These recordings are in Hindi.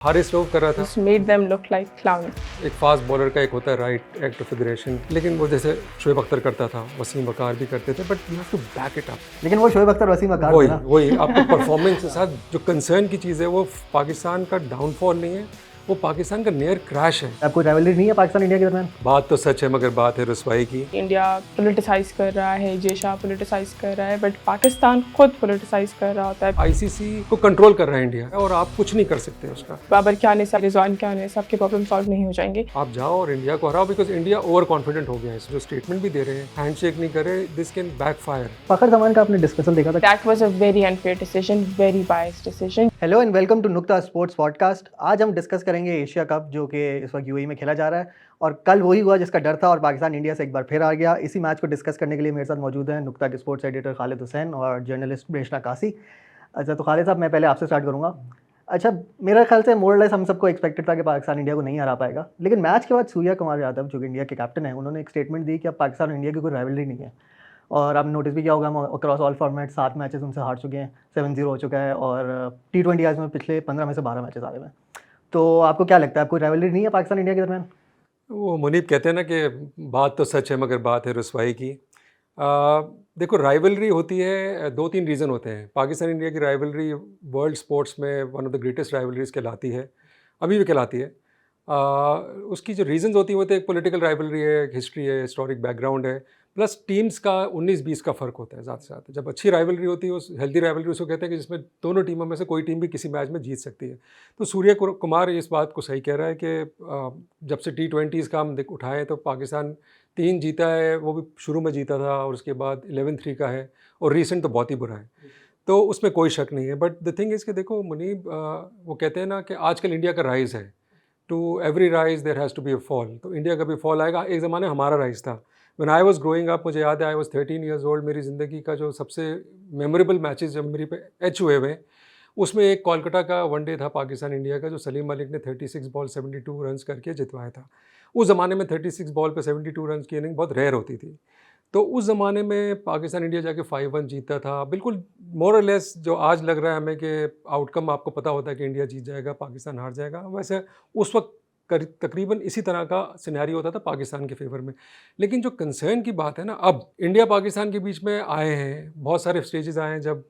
हारिस रऊफ कर रहा था। Just made them look like clowns. एक फास्ट बॉलर का एक होता है राइट एक्ट ऑफ फेडरेशन, लेकिन वो जैसे शोएब अख्तर करता था, वसीम वकार भी करते थे, but you have to back it up. लेकिन वो शोएब अख्तर वसीम वकार वही था ना। वही आपको परफॉर्मेंस के साथ जो कंसर्न की चीज़ है वो पाकिस्तान का डाउनफॉल नहीं है, वो पाकिस्तान का नियर क्रैश है। अब कोई राइवलरी नहीं है पाकिस्तान इंडिया के दरमियान। बात तो सच है मगर बात है रसवाई की। इंडिया पोलिटिसाइज कर रहा है, जेशा पोलिटिसाइज कर रहा है, बट पाकिस्तान खुद पोलिटिसाइज कर रहा होता है। आईसीसी को कंट्रोल कर रहा है इंडिया और आप कुछ नहीं कर सकते उसका। बाबर क्या ने सब, रिजवान क्या ने सबके प्रॉब्लम सॉल्व नहीं हो जाएंगे। आप जाओ और इंडिया को हराओ, बिकॉज इंडिया ओवर कॉन्फिडेंट हो गया है। जो स्टेटमेंट भी दे रहे हैं, हैंडशेक नहीं करे, this can backfire. Fakhar Zaman का आपने डिस्कशन देखा था। That was a very unfair decision, very biased decision. Hello and welcome to Nukta sports podcast. आज हम डिस्कस करेंगे एशिया कप जो कि इस वक्त यूएई में खेला जा रहा है और कल वही हुआ जिसका डर था और पाकिस्तान इंडिया से एक बार फिर आ गया। इसी मैच को डिस्कस करने के लिए मेरे साथ मौजूद हैं नुक्ता के स्पोर्ट्स एडिटर खालिद हुसैन और जर्नलिस्ट बेशना कासी। अच्छा, तो खालिद साहब मैं पहले आपसे स्टार्ट करूँगा। अच्छा, मेरा ख्याल से मोरलेस हम सबको एक्सपेक्टेड था कि पाकिस्तान इंडिया को नहीं हरा पाएगा, लेकिन मैच के बाद सूर्या कुमार यादव जो कि इंडिया के कैप्टन हैं, उन्होंने एक स्टेटमेंट दी कि अब पाकिस्तान और इंडिया की कोई राइवलरी नहीं है। और आपने नोटिस भी किया होगा हम अक्रॉस ऑल फॉर्मेट 7 मैचेस उनसे हार चुके हैं, 7-0 हो चुका है और T20 आज में पिछले 15 में से 12 मैचेस हारे हैं। तो आपको क्या लगता है, कोई राइवलरी नहीं है पाकिस्तान इंडिया के दरमियान? वो मुनीब कहते हैं ना कि बात तो सच है मगर बात है रसवाई की। देखो, राइवलरी होती है, 2-3 रीज़न होते हैं। पाकिस्तान इंडिया की राइवलरी वर्ल्ड स्पोर्ट्स में one of the greatest rivalries कहलाती है, अभी भी कहलाती है। उसकी जो रीज़न्स होती हैं वो तो एक पॉलिटिकल राइवलरी है, एक हिस्ट्री है, हिस्टोरिक बैकग्राउंड है, प्लस टीम्स का 19-20 का फ़र्क होता है ज़्यादा से ज़्यादा। जब अच्छी राइवलरी होती है, उस हेल्दी राइवलरी उसको कहते हैं कि जिसमें दोनों टीमों में से कोई टीम भी किसी मैच में जीत सकती है। तो सूर्य कुमार इस बात को सही कह रहा है कि जब से T20s का हम उठाएँ तो पाकिस्तान 3 जीता है, वो भी शुरू में जीता था और उसके बाद 11-3 का है और रीसेंट तो बहुत ही बुरा है, तो उसमें कोई शक नहीं है। बट द थिंग इज़ कि देखो मुनीब, वो कहते हैं ना कि आजकल इंडिया का राइज़ है, to every rise there has to be a fall. तो इंडिया का भी फॉल आएगा। एक ज़माने हमारा राइज था, when I was growing up, मुझे याद है आई वाज 13 इयर्स ओल्ड, मेरी ज़िंदगी का जो सबसे मेमोरेबल मैचेस जब मेरी पे एच हुए हुए, उसमें एक कोलकाता का वनडे था पाकिस्तान इंडिया का, जो सलीम मलिक ने 36 बॉल 72 रन्स करके जितवाया था। उस ज़माने में 36 बॉल पे 72 रन्स की इनिंग बहुत रेयर होती थी। तो उस ज़माने में पाकिस्तान इंडिया जाके 5-1 जीता था। बिल्कुल मोर और लेस जो आज लग रहा है हमें कि आउटकम आपको पता होता है कि इंडिया जीत जाएगा, पाकिस्तान हार जाएगा, वैसे उस वक्त तकरीबन इसी तरह का सिनेरियो होता था पाकिस्तान के फेवर में। लेकिन जो कंसर्न की बात है ना, अब इंडिया पाकिस्तान के बीच में आए हैं, बहुत सारे स्टेजेस आए हैं जब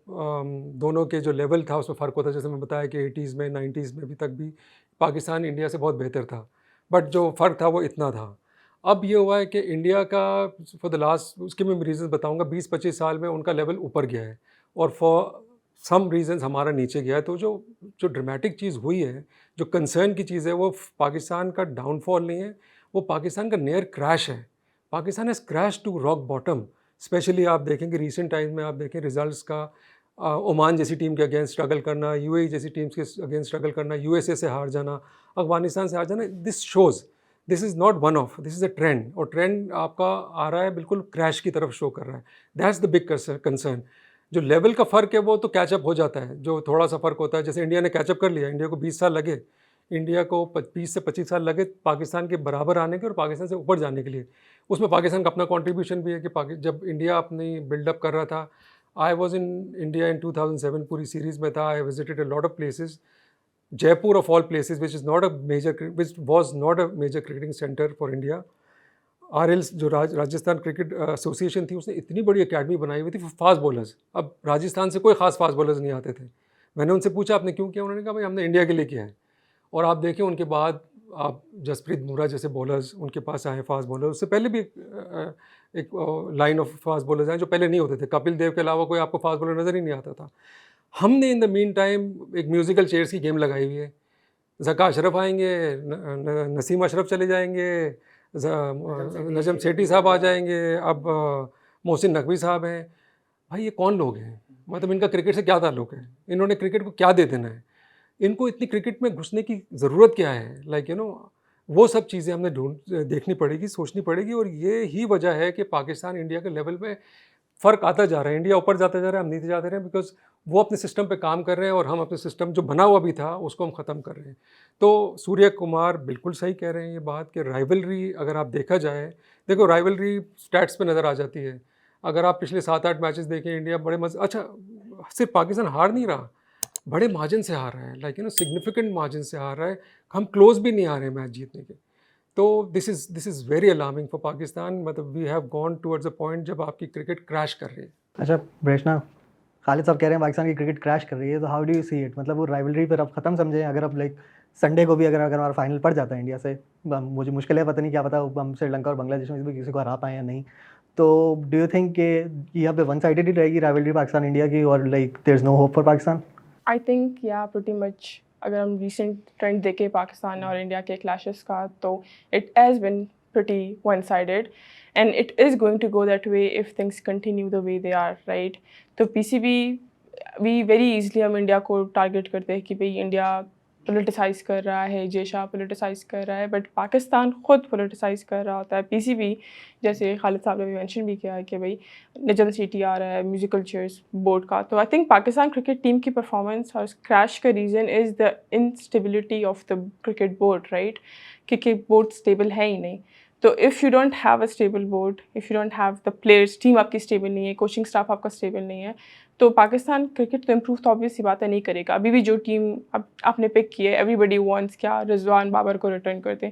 दोनों के जो लेवल था उसमें फ़र्क होता है। जैसे मैं बताया कि 80s में 90s में अभी तक भी पाकिस्तान इंडिया से बहुत बेहतर था, बट जो फ़र्क था वो इतना था। अब ये हुआ है कि इंडिया का फॉर द लास्ट, उसके मैं रीज़न बताऊंगा, 20-25 साल में उनका लेवल ऊपर गया है और फॉर सम रीजंस हमारा नीचे गया है। तो जो जो ड्रामेटिक चीज़ हुई है, जो कंसर्न की चीज़ है, वो पाकिस्तान का डाउनफॉल नहीं है, वो पाकिस्तान का नियर क्रैश है। Pakistan has crash to rock bottom. Specially आप देखेंगे रिसेंट टाइम में, आप देखें रिजल्ट्स का, ओमान जैसी टीम के अगेंस्ट स्ट्रगल करना, यूएई जैसी टीम्स के अगेंस्ट स्ट्रगल करना, यूएसए से हार जाना, अफगानिस्तान से हार जाना, this shows this is not one of, this is a trend, और ट्रेंड आपका आ रहा है बिल्कुल क्रैश की तरफ शो कर रहा है। That's the big concern. जो लेवल का फ़र्क है वो तो कैचअप हो जाता है, जो थोड़ा सा फ़र्क होता है, जैसे इंडिया ने कैचअप कर लिया, इंडिया को 20 साल लगे, इंडिया को 20 से 25 साल लगे पाकिस्तान के बराबर आने के और पाकिस्तान से ऊपर जाने के लिए। उसमें पाकिस्तान का अपना कंट्रीब्यूशन भी है कि जब इंडिया अपनी बिल्डअप कर रहा था, I was in India in 2007, पूरी सीरीज़ में था, I visited a lot of places. Jaipur of all places which was not a major cricketing centre for India. RL जो राजस्थान क्रिकेट एसोसिएशन थी, उसने इतनी बड़ी एकेडमी बनाई हुई थी फॉर फास्ट बॉलर्स। अब राजस्थान से कोई ख़ास फास्ट बॉलर्स नहीं आते थे। मैंने उनसे पूछा आपने क्यों किया, उन्होंने कहा भाई हमने इंडिया के लिए किया है। और आप देखें उनके बाद आप जसप्रीत बुमराह जैसे बॉलर्स उनके पास आए, फास्ट बॉलर। उससे पहले भी एक लाइन ऑफ फास्ट बॉलर्स आए जो पहले नहीं होते थे। कपिल देव के अलावा कोई आपको फास्ट बॉलर नज़र ही नहीं आता था। हमने इन द मीन टाइम एक म्यूज़िकल चेयर्स की गेम लगाई हुई है। ज़का अशरफ आएंगे, नसीम अशरफ चले जाएंगे, नजम सेठी साहब आ जाएंगे, अब मोहसिन नकवी साहब हैं। भाई ये कौन लोग हैं? मतलब इनका क्रिकेट से क्या ताल्लुक़ है? इन्होंने क्रिकेट को क्या दे देना है? इनको इतनी क्रिकेट में घुसने की ज़रूरत क्या है? लाइक वो सब चीज़ें हमने देखनी पड़ेगी, सोचनी पड़ेगी। और ये ही वजह है कि पाकिस्तान इंडिया के लेवल में फ़र्क आता जा रहा है। इंडिया ऊपर जाता जा रहा है, हम नीचे जाते रहे हैं, बिकॉज वो अपने सिस्टम पे काम कर रहे हैं और हम अपने सिस्टम जो बना हुआ भी था उसको हम ख़त्म कर रहे हैं। तो सूर्य कुमार बिल्कुल सही कह रहे हैं ये बात कि राइवलरी अगर आप देखा जाए, देखो राइवलरी स्टैट्स पे नज़र आ जाती है। अगर आप पिछले 7-8 मैचेस देखें, इंडिया बड़े अच्छा सिर्फ पाकिस्तान हार नहीं रहा, बड़े मार्जिन से हार रहा है, लाइक सिग्निफिकेंट मार्जिन से हार रहा है, हम क्लोज भी नहीं आ रहे हैं मैच जीतने के। तो this is very alarming for Pakistan. मतलब we have gone towards a point जब आपकी क्रिकेट क्रैश कर रही है। अच्छा ब्रेशना, खालिद साहब कह रहे हैं पाकिस्तान की क्रिकेट क्रैश कर रही है, तो how do you see it? मतलब वो राइवलरी फिर अब ख़त्म समझें? अगर अब लाइक संडे को भी अगर अगर हमारा फाइनल पड़ जाता है इंडिया से, मुझे मुश्किल है, पता नहीं क्या पता हम श्रीलंका और बांग्लादेश में भी किसी को हरा पाएँ या नहीं, तो डू यू थिंक कि यहाँ पे वन साइडेड ही रहेगी राइवलरी पाकिस्तान इंडिया की, और like there is no hope for Pakistan? I think yeah pretty much अगर हम रिसेंट ट्रेंड देखें पाकिस्तान और इंडिया के क्लैशेस का, तो it has been pretty one-sided and it is going to go that way if things continue the way they are, right? तो PCB we very easily हम इंडिया को टारगेट करते हैं कि भाई इंडिया पोलिटिसाइज़ कर रहा है, जे शाह पोलिटिसाइज़ कर रहा है, बट पाकिस्तान खुद पोलिटिसाइज़ कर रहा होता है। पीसीबी जैसे खालिद साहब ने भी मेंशन भी किया है कि भाई नजम सीटी आ रहा है म्यूजिकल चेयर्स बोर्ड का, तो I think Pakistan cricket team की परफॉर्मेंस और क्रैश का reason is the instability of the cricket board, right? Cricket board stable है ही नहीं। तो if you don't have a stable board, if you don't have the players, team आपकी स्टेबल नहीं है, कोचिंग स्टाफ आपका स्टेबल नहीं है, तो पाकिस्तान क्रिकेट तो इम्प्रूव तो ऑब्वियस सी बात है नहीं करेगा। अभी भी जो टीम अब आपने पिक की है, एवरीबडी वांट्स क्या रिजवान बाबर को रिटर्न कर दें।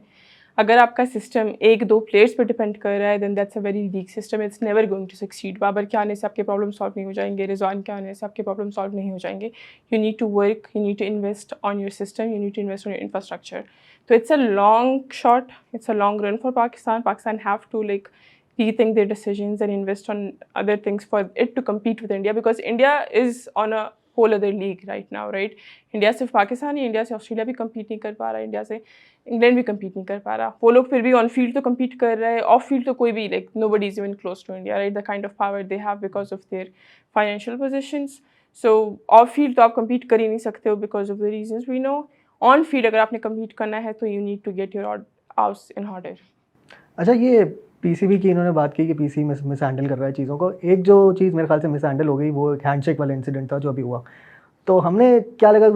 अगर आपका सिस्टम एक दो प्लेयर्स पे डिपेंड कर रहा है, then that's a very weak system, it's never going to succeed. Babar के आने से आपके प्रॉब्लम सॉल्व नहीं हो जाएंगे, रिजवान के आने से आपके प्रॉब्लम सॉल्व नहीं हो जाएंगे। You need to work, you need to invest on your system, you need to invest on your infrastructure. तो it's a long shot, it's a long run for Pakistan. Pakistan have to like rethink their decisions and invest on other things for it to compete with India, because India is on a whole other league right now, right? India सिर्फ पाकिस्तान ही, इंडिया से ऑस्ट्रेलिया भी compete नहीं कर पा रहा, इंडिया से इंग्लैंड भी compete नहीं कर पा रहा। वो लोग फिर भी ऑन फील्ड तो compete कर रहे हैं, ऑफ फील्ड तो कोई भी like nobody is even close to India, right? The kind of power they have because of their financial positions. So of field तो आप compete कर ही नहीं सकते हो because of the reasons we know. On field अगर आपने compete करना है तो you need to get your house in order. अच्छा, ये पीसीबी की इन्होंने बात की कि पीसी मिस हैंडल कर रहा है चीज़ों को। एक जो चीज़ मेरे ख्याल से मिस हैंडल हो गई वो एक हैंडशेक वाला इंसिडेंट था जो अभी हुआ। तो हमने क्या लगा,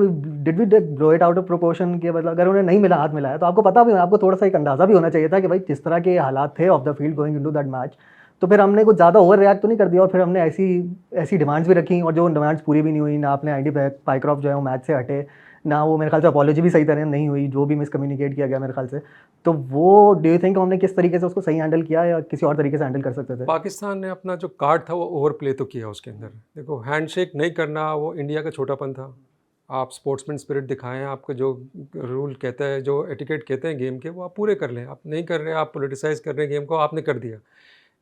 did we blow it out of proportion? कि मतलब अगर उन्हें नहीं मिला, हाथ मिलाया, तो आपको पता भी, आपको थोड़ा सा एक अंदाज़ा भी होना चाहिए था कि भाई जिस तरह के हालात थे of the field going into that match, तो फिर हमने कुछ ज़्यादा ओवर रिएक्ट तो नहीं कर दिया, और फिर हमने ऐसी ऐसी डिमांड्स भी रखी और जो डिमांड्स पूरी भी नहीं हुई। ना आपने आईडी पाइक्रॉफ्ट जो है वो मैच से हटे, ना वो मेरे ख्याल से अपॉलॉजी भी सही तरह नहीं हुई, जो भी मिसकम्युनिकेट किया गया मेरे ख्याल से। तो वो डू यू थिंक हमने किस तरीके से उसको सही हैंडल किया या किसी और तरीके से हैंडल कर सकते थे? पाकिस्तान ने अपना जो कार्ड था वो ओवर प्ले तो किया उसके अंदर। देखो, हैंडशेक नहीं करना वो इंडिया का छोटापन था। आप स्पोर्ट्समैन स्पिरिट दिखाएं, आपको जो रूल कहता है, जो एटिकेट कहते हैं गेम के, वो आप पूरे कर लें। आप नहीं कर रहे, आप पोलिटिसाइज कर रहे हैं गेम को, आपने कर दिया।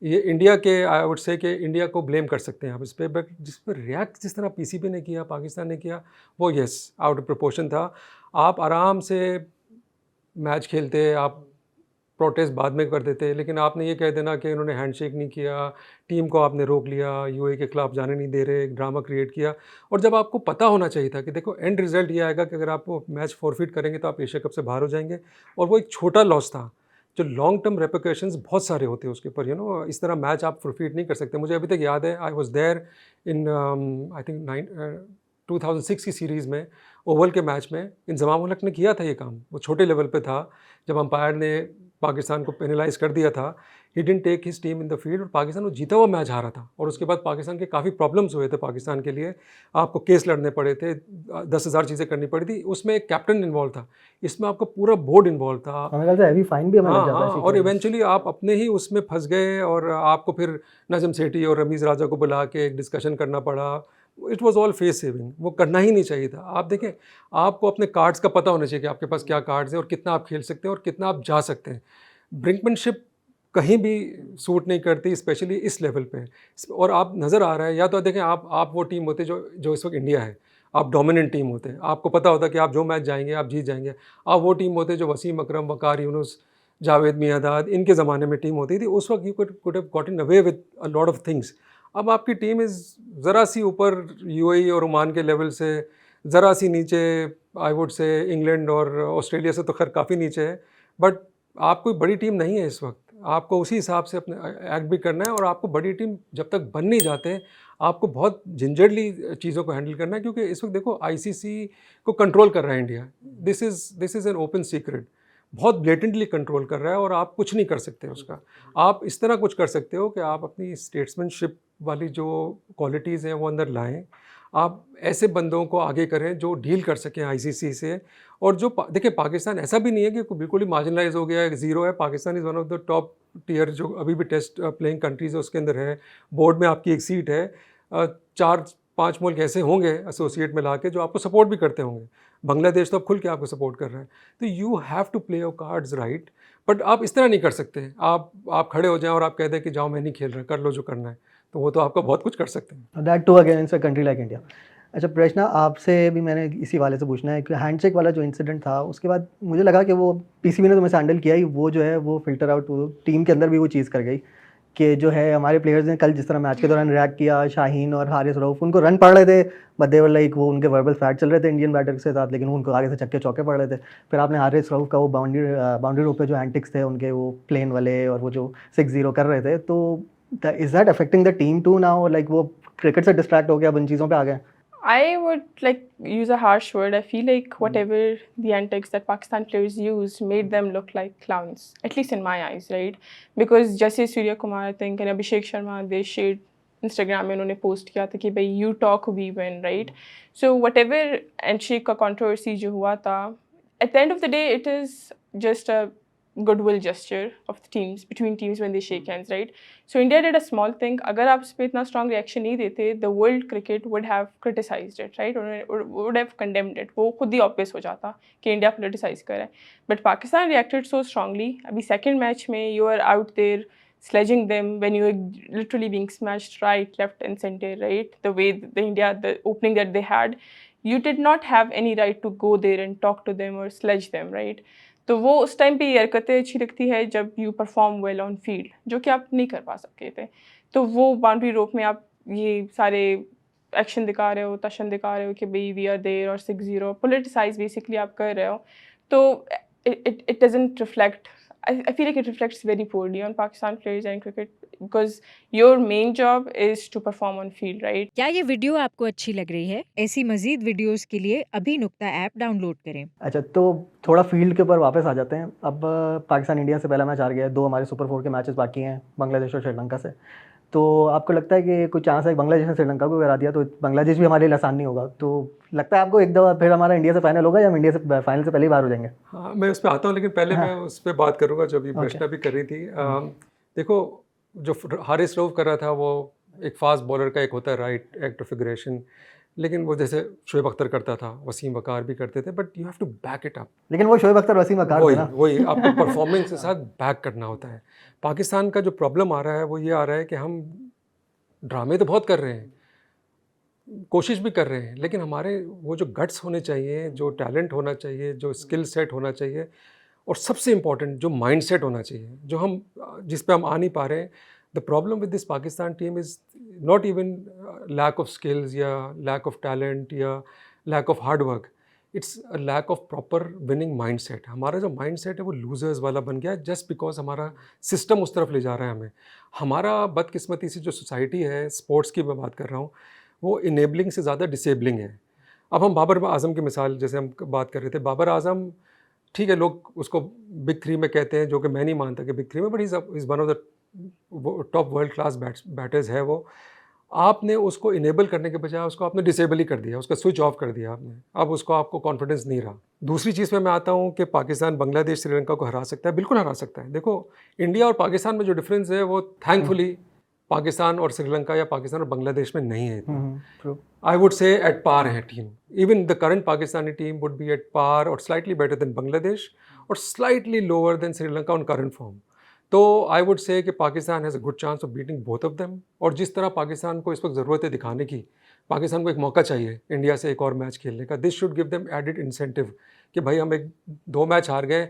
ये इंडिया के, आई वुड से कि इंडिया को ब्लेम कर सकते हैं आप इस पर, बट जिस पर रिएक्ट जिस तरह पीसीबी ने किया, पाकिस्तान ने किया, वो येस आउट ऑफ प्रोपोर्शन था। आप आराम से मैच खेलते, आप प्रोटेस्ट बाद में कर देते, लेकिन आपने ये कह देना कि इन्होंने हैंडशेक नहीं किया, टीम को आपने रोक लिया, यूएई के खिलाफ जाने नहीं दे रहे, एक ड्रामा क्रिएट किया। और जब आपको पता होना चाहिए था कि देखो एंड रिजल्ट ये आएगा कि अगर आप वो मैच फॉरफिट करेंगे तो आप एशिया कप से बाहर हो जाएंगे, और वो एक छोटा लॉस था। जो लॉन्ग टर्म रेपिकेशंस बहुत सारे होते हैं उसके ऊपर, इस तरह मैच आप फॉरफिट नहीं कर सकते। मुझे अभी तक याद है, I was there in I think 2006 की सीरीज़ में, ओवल के मैच में इंजमाम उल हक ने किया था ये काम। वो छोटे लेवल पे था, जब अंपायर ने पाकिस्तान को पेनलाइज कर दिया था, he didn't take his team in the field, और पाकिस्तान वो जीता हुआ मैच हारा था। और उसके बाद पाकिस्तान के काफ़ी प्रॉब्लम्स हुए थे पाकिस्तान के लिए, आपको केस लड़ने पड़े थे, 10,000 चीज़ें करनी पड़ी थी। उसमें एक कैप्टन इन्वॉल्व था, इसमें आपका पूरा बोर्ड इन्वॉल्व था। हमें ख्याल से हैवी फाइन भी हमें लग जाता है। और इवेंचुअली आप अपने ही उसमें फंस गए, और आपको फिर नजम सेठी और रमीज़ राजा को बुला के एक डिस्कशन करना पड़ा। It was all face saving, वो करना ही नहीं चाहिए था। आप देखें, आपको अपने कार्ड्स का पता होना चाहिए कि आपके पास क्या कार्ड्स हैं और कितना आप खेल सकते हैं और कितना आप जा सकते हैं। ब्रिंकमैनशिप कहीं भी सूट नहीं करती, स्पेशली इस लेवल पे। और आप नज़र आ रहा है, या तो देखें आप वो टीम होते जो इस वक्त इंडिया है, आप डोमिनेंट टीम होते हैं, आपको पता होता कि आप जो मैच जाएंगे आप जीत जाएंगे। आप वो टीम होते जो वसीम अकरम, वकार यूनुस, जावेद मियांदाद, इनके ज़माने में टीम होती थी। उस वक्त you could have gotten away with a lot of things. अब आपकी टीम इज़ ज़रा सी ऊपर यूएई और ओमान के लेवल से, ज़रा सी नीचे आई वुड से इंग्लैंड और ऑस्ट्रेलिया से तो खैर काफ़ी नीचे है, बट आप कोई बड़ी टीम नहीं है इस वक्त। आपको उसी हिसाब से अपने एक्ट भी करना है, और आपको बड़ी टीम जब तक बन नहीं जाते, आपको बहुत झंझटली चीज़ों को हैंडल करना है। क्योंकि इस वक्त देखो, आईसीसी को कंट्रोल कर रहा है India. This is an open secret, बहुत ब्लेटेंटली कंट्रोल कर रहा है, और आप कुछ नहीं कर सकते उसका। आप इस तरह कुछ कर सकते हो कि आप अपनी स्टेट्समैनशिप वाली जो क्वालिटीज़ हैं वो अंदर लाएं। आप ऐसे बंदों को आगे करें जो डील कर सकें आईसीसी से। और जो देखिए पाकिस्तान ऐसा भी नहीं है कि बिल्कुल ही मार्जिनलाइज हो गया है, ज़ीरो है। Pakistan is one of the top tier जो अभी भी टेस्ट प्लेइंग कंट्रीज़ है उसके अंदर है। बोर्ड में आपकी एक सीट है। 4-5 मुल्क ऐसे होंगे एसोसिएट में लाके जो आपको सपोर्ट भी करते होंगे। बांग्लादेश तो अब खुल के आपको सपोर्ट कर रहा है। तो you have to play your cards right. But आप इस तरह नहीं कर सकते, आप खड़े हो जाएं और आप कह दें कि जाओ मैं नहीं खेल रहा, कर लो जो करना है। तो वो तो आपका बहुत कुछ कर सकते हैं। That too against a country like India. अच्छा प्रश्न आपसे भी मैंने इसी वाले से पूछना है कि हैंडशेक वाला जो इंसिडेंट था उसके बाद मुझे लगा कि वो पीसीबी ने तो मैं हैंडल किया ही, वो जो है वो फिल्टर आउट टीम के अंदर भी वो चीज़ कर गई कि जो है हमारे प्लेयर्स ने कल जिस तरह मैच के दौरान रिएक्ट किया, शाहीन और हारिस रऊफ उनको रन पड़ रहे थे बट दे वर लाइक वो उनके वर्बल फैट चल रहे थे इंडियन बैटर्स के साथ, लेकिन उनको आगे से छक्के चौके पड़ रहे थे। फिर आपने हारिस रऊफ का वो बाउंड्री रोप पे जो एंटिक्स थे उनके वो प्लेन वाले और वो जो 6-0 कर रहे थे, तो is that affecting the team too now, like वो क्रिकेट से डिस्ट्रैक्ट हो गया, अब इन चीज़ों पे आ गए? I would like use a harsh word. I feel like whatever the antics that Pakistan players used made them look like clowns, at least in my eyes, right? Because जैसे Surya Kumar I think and Abhishek Sharma they shared Instagram में उन्होंने post किया था कि भाई you talk we win, right? So whatever handshake का controversy जो हुआ था, at the end of the day it is just a goodwill gesture of the teams between teams when they shake hands, right? So India did a small thing. अगर आप इस पे इतना strong reaction नहीं देते, the world cricket would have criticized it, right? Or would have condemned it. वो खुद ही obvious हो जाता कि India politicize कर रहा है. But Pakistan reacted so strongly. अभी second match में you are out there sledging them when you are literally being smashed right, left and center, right? The way the opening that they had, you did not have any right to go there and talk to them or sledge them, right? तो वो उस टाइम पे ये हरकतें अच्छी लगती है जब you perform well on field, जो कि आप नहीं कर पा सकते थे। तो वो बाउंड्री रोप में आप ये सारे एक्शन दिखा रहे हो, तशन दिखा रहे हो कि भाई वी आर देयर और 6-0 पोलिटिसाइज बेसिकली आप कर रहे हो। तो it doesn't reflect, I feel like it reflects very poorly on Pakistan players and cricket because your main job is to perform on field, right? क्या ये वीडियो आपको अच्छी लग रही है? ऐसी मज़ीद वीडियोज़ के लिए अभी नुक्ता ऐप डाउनलोड करें। अच्छा तो थोड़ा फील्ड के ऊपर वापस आ जाते हैं। अब पाकिस्तान इंडिया से पहला मैच हार गया है, 2 हमारे सुपर 4 के मैचेस बाकी हैं बांग्लादेश और श्रीलंका से। तो आपको लगता है कि कोई चांस है बांग्लादेश ने श्रीलंका को हरा दिया तो बांग्लादेश भी हमारे लिए आसान नहीं होगा, तो लगता है आपको एक दफ़ा फिर हमारा इंडिया से फाइनल होगा या हम इंडिया से फाइनल से पहले ही बाहर हो जाएंगे? हाँ, मैं उस पर आता हूँ, लेकिन पहले मैं उस पर बात करूँगा जो अभी प्रश्न भी कर रही थी। देखो जो हारिस रऊफ कर रहा था वो एक फास्ट बॉलर का एक होता है राइट एक्ट ऑफ फिगरेशन, लेकिन वो जैसे शोएब अख्तर करता था, वसीम वकार भी करते थे, but you have to back it up. लेकिन वो शोएब अख्तर वसीम वकार वही आपको परफॉर्मेंस के साथ बैक करना होता है। पाकिस्तान का जो प्रॉब्लम आ रहा है वो ये आ रहा है कि हम ड्रामे तो बहुत कर रहे हैं, कोशिश भी कर रहे हैं, लेकिन हमारे वो जो गट्स होने चाहिए, जो टैलेंट होना चाहिए, जो स्किल सेट होना चाहिए, और सबसे इम्पॉर्टेंट जो माइंड सेट होना चाहिए, जो हम जिस पे हम आ नहीं पा रहे हैं। The problem with this Pakistan team is not even lack of skills या लैक ऑफ टैलेंट या lack of hard work, it's a lack of proper winning mind set. हमारा जो माइंड सेट है वो लूजर्स वाला बन गया है, जस्ट बिकॉज हमारा सिस्टम उस तरफ ले जा रहा है हमें। हमारा बदकिस्मती से जो सोसाइटी है, स्पोर्ट्स की मैं बात कर रहा हूँ, वो इनेबलिंग से ज़्यादा डिसेबलिंग है। अब हम बाबर आजम की मिसाल जैसे हम बात कर रहे थे, बाबर आजम ठीक है, लोग उसको बिग 3 में कहते हैं, जो कि मैं नहीं मानता कि बिग 3 में, but is one of the top world class batters है वो। आपने उसको इनेबल करने के बजाय उसको आपने डिसेबल ही कर दिया, उसका स्विच ऑफ कर दिया आपने। अब उसको आपको कॉन्फिडेंस नहीं रहा। दूसरी चीज़ में मैं आता हूँ कि पाकिस्तान बांग्लादेश श्रीलंका को हरा सकता है, बिल्कुल हरा सकता है। देखो इंडिया और पाकिस्तान में जो डिफरेंस है वो थैंकफुली पाकिस्तान और श्रीलंका या पाकिस्तान और बांग्लादेश में नहीं है। आई वुड से एट पार है team. Even the current Pakistani team would be at par और स्लाइटली बेटर देन बांग्लादेश और slightly lower than Sri Lanka on current form. तो आई वुड से कि Pakistan has a good chance of beating both of them. और जिस तरह पाकिस्तान को इस वक्त ज़रूरत है दिखाने की, पाकिस्तान को एक मौका चाहिए इंडिया से एक और मैच खेलने का। This should give them added incentive कि भाई हम 2 मैच हार गए,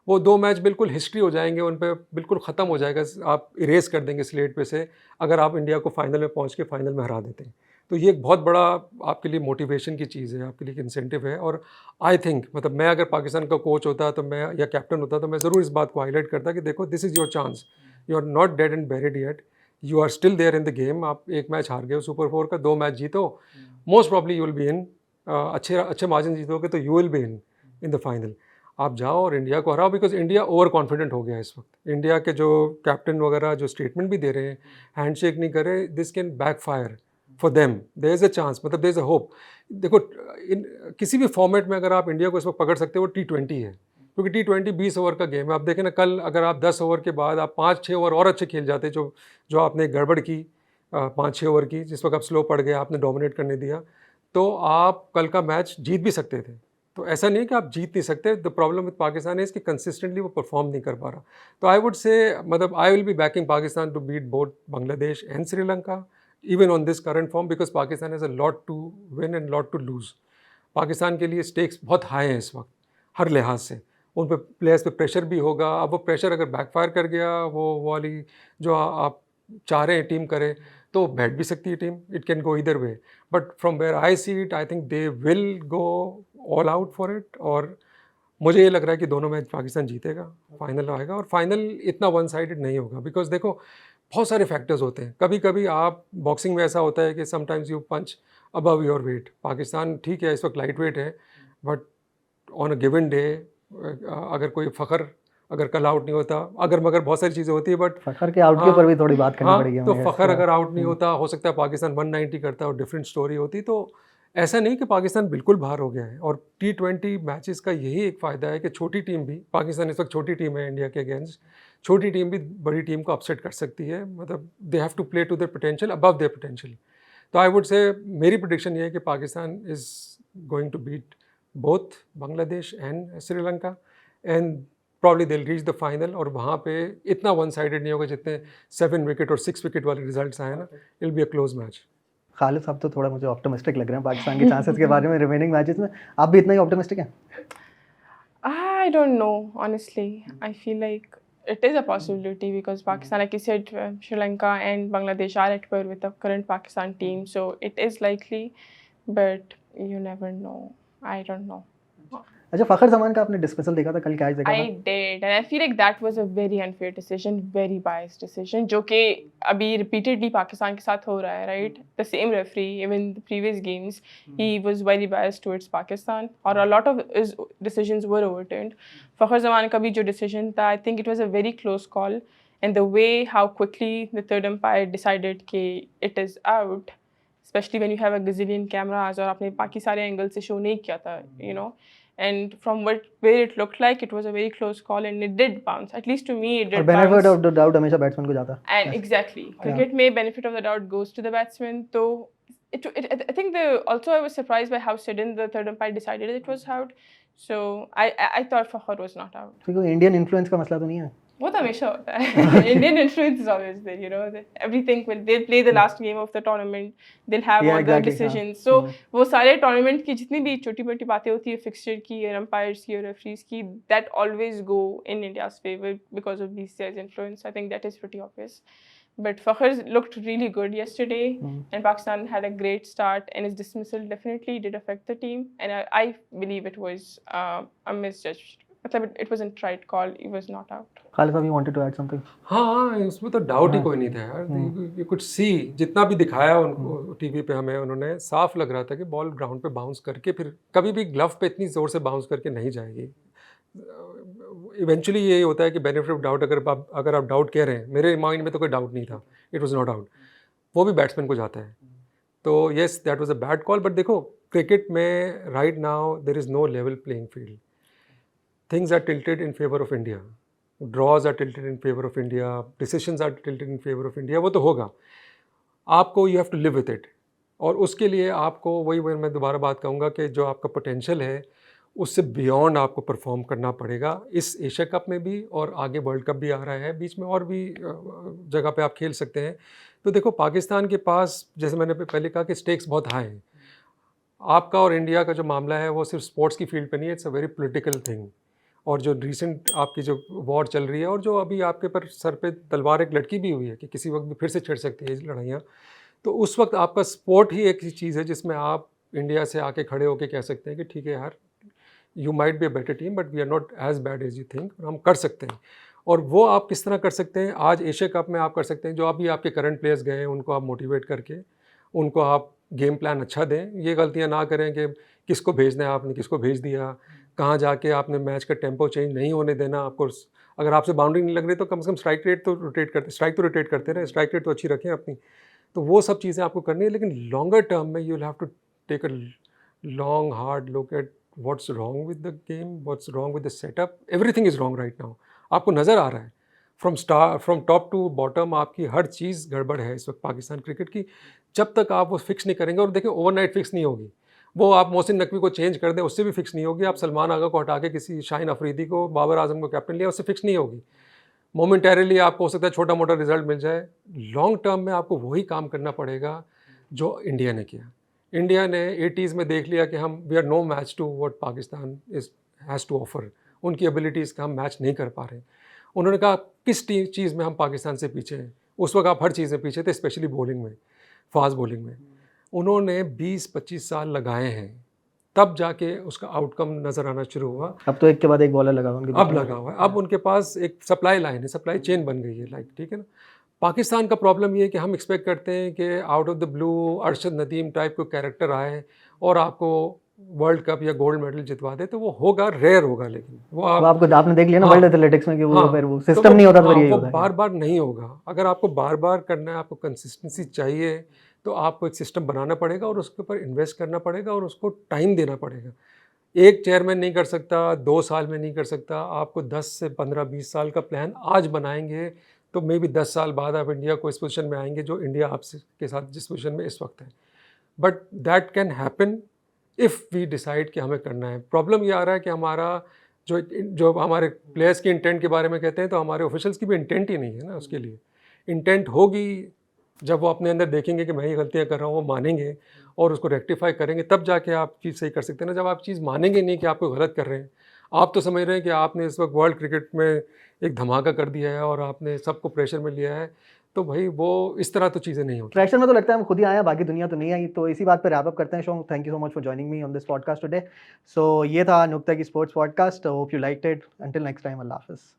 वो 2 मैच बिल्कुल हिस्ट्री हो जाएंगे, उन पे बिल्कुल ख़त्म हो जाएगा, आप इरेज कर देंगे स्लेट पे से, अगर आप इंडिया को फाइनल में पहुंच के फाइनल में हरा देते हैं। तो ये एक बहुत बड़ा आपके लिए मोटिवेशन की चीज़ है, आपके लिए एक इंसेंटिव है। और आई थिंक मतलब मैं अगर पाकिस्तान का कोच होता तो मैं या कैप्टन होता तो मैं ज़रूर इस बात को हाईलाइट करता कि देखो this is your chance, you are not dead and buried yet, you are still there in the game. आप 1 मैच हार गए हो सुपर 4 का, 2 मैच जीतो, most probably you will be in, अच्छे मार्जिन जीतोगे तो you will be in the final. आप जाओ और इंडिया को हराओ, बिकॉज इंडिया ओवर कॉन्फिडेंट हो गया है इस वक्त। इंडिया के जो कैप्टन वगैरह जो स्टेटमेंट भी दे रहे हैं, हैंडशेक नहीं करे, this can backfire for them there is a chance, मतलब देयर इज़ अ होप। देखो इन किसी भी फॉर्मेट में अगर आप इंडिया को इस वक्त पकड़ सकते हो, वो T20 है, क्योंकि T20 20 ओवर का गेम है। आप देखें ना, कल अगर आप 10 ओवर के बाद आप 5-6 ओवर और अच्छे खेल जाते, जो जो आपने गड़बड़ की 5-6 ओवर की, जिस वक्त आप स्लो पड़ गए, आपने डोमिनेट करने दिया, तो आप कल का मैच जीत भी सकते थे। तो ऐसा नहीं है कि आप जीत नहीं सकते। The problem with Pakistan is कि कंसिस्टेंटली वो परफॉर्म नहीं कर पा रहा। तो आई वुड से, मतलब I will be backing Pakistan to beat both Bangladesh and Sri Lanka even on this current form, because Pakistan has a lot to win and lot to lose. Pakistan के लिए स्टेक्स बहुत हाई हैं इस वक्त हर लिहाज से। उन पे प्लेयर्स पे प्रेशर भी होगा। अब वो प्रेशर अगर बैकफायर कर गया, वो वाली जो आप चाह रहे हैं टीम करे, तो बैठ भी सकती है team. It can go either way, but from where I see it, I think they will go all out for it. और मुझे ये लग रहा है कि दोनों मैच पाकिस्तान जीतेगा, फाइनल आएगा। और फाइनल इतना वन साइडेड नहीं होगा, बिकॉज देखो बहुत सारे फैक्टर्स होते हैं। कभी कभी आप बॉक्सिंग में ऐसा होता है कि sometimes you punch above your weight. Pakistan ठीक है इस वक्त लाइट वेट है, but on a given day अगर कोई फ़खर अगर कल आउट नहीं होता, अगर मगर बहुत सारी चीज़ें होती है, बट फखर के आउट के ऊपर भी थोड़ी बात करनी पड़ेगी तो हमें। फ़खर अगर आउट नहीं होता, हो सकता है पाकिस्तान 190 करता और डिफरेंट स्टोरी होती। तो ऐसा नहीं कि पाकिस्तान बिल्कुल बाहर हो गया है। और T20 मैचेस का यही एक फ़ायदा है कि छोटी टीम भी, पाकिस्तान इस वक्त छोटी टीम है इंडिया के अगेंस्ट, छोटी टीम भी बड़ी टीम को अपसेट कर सकती है। मतलब they have to play to their potential, above their potential. तो आई वुड से मेरी प्रेडिक्शन ये है कि Pakistan is going to beat both Bangladesh and Sri Lanka, and probably they will reach the final. और वहाँ पे इतना वन साइडेड नहीं होगा जितने 7 विकेट और 6 विकेट वाले रिजल्ट्स आए ना। It will be a close match. Khalid साहब तो थोड़ा मुझे ऑप्टिमिस्टिक लग रहे हैं पाकिस्तान के चांसेस के बारे में रिमेनिंग मैचेस में। आप भी इतना ही ऑप्टिमिस्टिक हैं? I don't know, honestly. I feel like it is a possibility because Pakistan, like you said, Sri Lanka and Bangladesh are at war with the current Pakistan team, so it is likely, but you never know. I don't know. अच्छा, फखर जमान का आपने डिस्मिसल देखा था कल, कैच देखा I था? did, and I feel like that was a very unfair decision, very biased decision, जो कि अभी repeatedly पाकिस्तान के साथ हो रहा है, right? The same referee, even the previous games, he was very biased towards Pakistan, और a lot of his decisions were overturned. Fakhar ज़मान का भी जो decision था, I think it was a very close call, and the way how quickly the third umpire decided कि it is out, especially when you have a gazillion cameras और आपने बाकी सारे एंगल से शो नहीं किया था, you know. And from where it looked like, it was a very close call, and it did bounce. At least to me, it और did benefit bounce. Of the doubt हमेशा बैट्समैन को जाता है। And exactly, cricket may benefit of the doubt goes to the batsman. So I think also I was surprised by how sudden the third umpire decided it was out. So I thought Fakhar was not out. तो कोई इंडियन इन्फ्लुएंस का मसला तो नहीं है? वो तो हमेशा होता है. Indian influence is always there, you know. Everything they'll play the last game of the tournament. They'll have Yeah, all exactly, the decisions. So वो सारे tournament की जितनी भी छोटी-मोटी बातें होती है fixture की और umpires की और referees की, that always go in India's favor because of BCCI's influence. I think that is pretty obvious. But Fakhar looked really good yesterday, and Pakistan had a great start, and his dismissal definitely did affect the team. And I believe it was a misjudged. मतलब it wasn't right call. He was not out. Khalid sahab, you wanted to add something? हाँ, इसमें तो डाउट ही कोई नहीं था यार। यू कुड सी, जितना भी दिखाया उनको टीवी पे हमें, उन्होंने साफ लग रहा था कि बॉल ग्राउंड पे बाउंस करके, फिर कभी भी ग्लव पे इतनी ज़ोर से बाउंस करके नहीं जाएगी। इवेंचुअली ये होता है कि बेनिफिट ऑफ डाउट, अगर आप डाउट कह रहे हैं, मेरे माइंड में तो कोई डाउट नहीं था, इट वाज नॉट आउट, वो भी बैट्समैन को जाता है। तो yes, that was a bad call. But देखो क्रिकेट में right now there is no level playing field. Things are tilted in favour of India, draws are tilted in favour of India, decisions are tilted in favour of India. वो तो होगा, आपको you have to live with it. और उसके लिए आपको वही मैं दोबारा बात कहूँगा कि जो आपका पोटेंशियल है उससे बियॉन्ड आपको परफॉर्म करना पड़ेगा, इस एशिया कप में भी, और आगे वर्ल्ड कप भी आ रहा है, बीच में और भी जगह पे आप खेल सकते हैं। तो देखो पाकिस्तान के पास, जैसे मैंने पहले कहा कि स्टेक्स बहुत हाई हैं। आपका और इंडिया का जो मामला है वो सिर्फ स्पोर्ट्स की फील्ड पे नहीं है, it's a very political thing. और जो रिसेंट आपकी जो वॉर चल रही है, और जो अभी आपके पर सर पे तलवार एक लटकी भी हुई है कि किसी वक्त भी फिर से छिड़ सकती है ये लड़ाइयाँ, तो उस वक्त आपका स्पोर्ट ही एक चीज़ है जिसमें आप इंडिया से आके खड़े होकर कह सकते हैं कि ठीक है यार, you might be a better team but we are not as bad as you think, हम कर सकते हैं। और वो आप किस तरह कर सकते हैं, आज एशिया कप में आप कर सकते हैं, जो अभी आपके करंट प्लेयर्स गए हैं उनको आप मोटिवेट करके उनको आप गेम प्लान अच्छा दें। ये गलतियां ना करें कि किसको भेजना है, आपने किसको भेज दिया, कहाँ जाके आपने मैच का टेम्पो चेंज नहीं होने देना। आपको अगर आपसे बाउंड्री नहीं लग रही तो कम से कम स्ट्राइक रेट तो रोटेट करते रहे, स्ट्राइक रेट तो अच्छी रखें अपनी। तो वो सब चीज़ें आपको करनी है, लेकिन लॉन्गर टर्म में you will have to take a long hard look at what's wrong with the game, what's wrong with the setup, everything is wrong right now. आपको नज़र आ रहा है फ्रॉम टॉप टू बॉटम, आपकी हर चीज़ गड़बड़ है इस वक्त पाकिस्तान क्रिकेट की। जब तक आप वो फिक्स नहीं करेंगे, और देखिए ओवरनाइट फिक्स नहीं होगी, वो आप मोहसिन नकवी को चेंज कर दें उससे भी फिक्स नहीं होगी, आप सलमान आगा को हटा के किसी शाहिन अफरीदी को, बाबर आजम को कैप्टन लिया, उससे फिक्स नहीं होगी। मोमेंटरीली आपको हो सकता है छोटा मोटा रिजल्ट मिल जाए, लॉन्ग टर्म में आपको वही काम करना पड़ेगा जो इंडिया ने किया। इंडिया ने 80s में देख लिया कि हम we are no match to what Pakistan is has to offer, उनकी एबिलिटीज़ का हम मैच नहीं कर पा रहे। उन्होंने कहा किस चीज़ में हम पाकिस्तान से पीछे हैं, उस वक्त आप हर चीज़ में पीछे थे, स्पेशली बॉलिंग में, फास्ट बॉलिंग में। उन्होंने 20-25 साल लगाए हैं, तब जाके उसका आउटकम नज़र आना शुरू हुआ। अब तो एक के बाद एक बॉलर लगा हुआ उनके अब बीच में। लगा हुआ है, अब उनके पास एक सप्लाई लाइन है, सप्लाई चेन बन गई है, लाइक, ठीक है ना। पाकिस्तान का प्रॉब्लम ये है कि हम एक्सपेक्ट करते हैं कि out of the blue Arshad Nadeem type को कैरेक्टर आए और आपको वर्ल्ड कप या गोल्ड मेडल जितवा दे, तो वो होगा, रेयर होगा, लेकिन वो वो आपको आपने देख लिया ना हाँ, वर्ल्ड एथलेटिक्स में कि वो हाँ, फिर वो तो सिस्टम नहीं होता तो हाँ, फिर यही वो होता है। बार बार नहीं होगा। अगर आपको बार बार करना है, आपको कंसिस्टेंसी चाहिए, तो आपको एक सिस्टम बनाना पड़ेगा और उसके ऊपर इन्वेस्ट करना पड़ेगा और उसको टाइम देना पड़ेगा। एक चेयरमैन नहीं कर सकता, 2 साल में नहीं कर सकता, आपको 10 से 15-20 साल का प्लान आज बनाएंगे तो मे बी 10 साल बाद आप इंडिया को इस पोजीशन में आएंगे जो इंडिया आपसे के साथ जिस पोजीशन में इस वक्त है। But that can happen if we decide कि हमें करना है। प्रॉब्लम ये आ रहा है कि हमारा जो जो हमारे प्लेयर्स की इंटेंट के बारे में कहते हैं, तो हमारे ऑफिशियल्स की भी इंटेंट ही नहीं है ना उसके लिए। इंटेंट होगी जब वो अपने अंदर देखेंगे कि मैं ये गलतियाँ कर रहा हूँ, वो मानेंगे और उसको रेक्टिफाई करेंगे, तब जाके आप चीज़ सही कर सकते हैं ना। जब आप चीज़ मानेंगे नहीं कि आप कोई गलत कर रहे हैं, आप तो समझ रहे हैं कि आपने इस वक्त वर्ल्ड क्रिकेट में एक धमाका कर दिया है और आपने सबको प्रेशर में लिया है, तो भाई वो इस तरह तो चीज़ें नहीं होती। प्रेशर में तो लगता है हम खुद ही आए हैं, बाकी दुनिया तो नहीं आई। तो इसी बात पर रैप अप करते हैं show. Thank you so much for joining me on this podcast today. So ये था नुक्ता की sports podcast. Hope you liked it. Until next time, अल्लाह हाफिज़।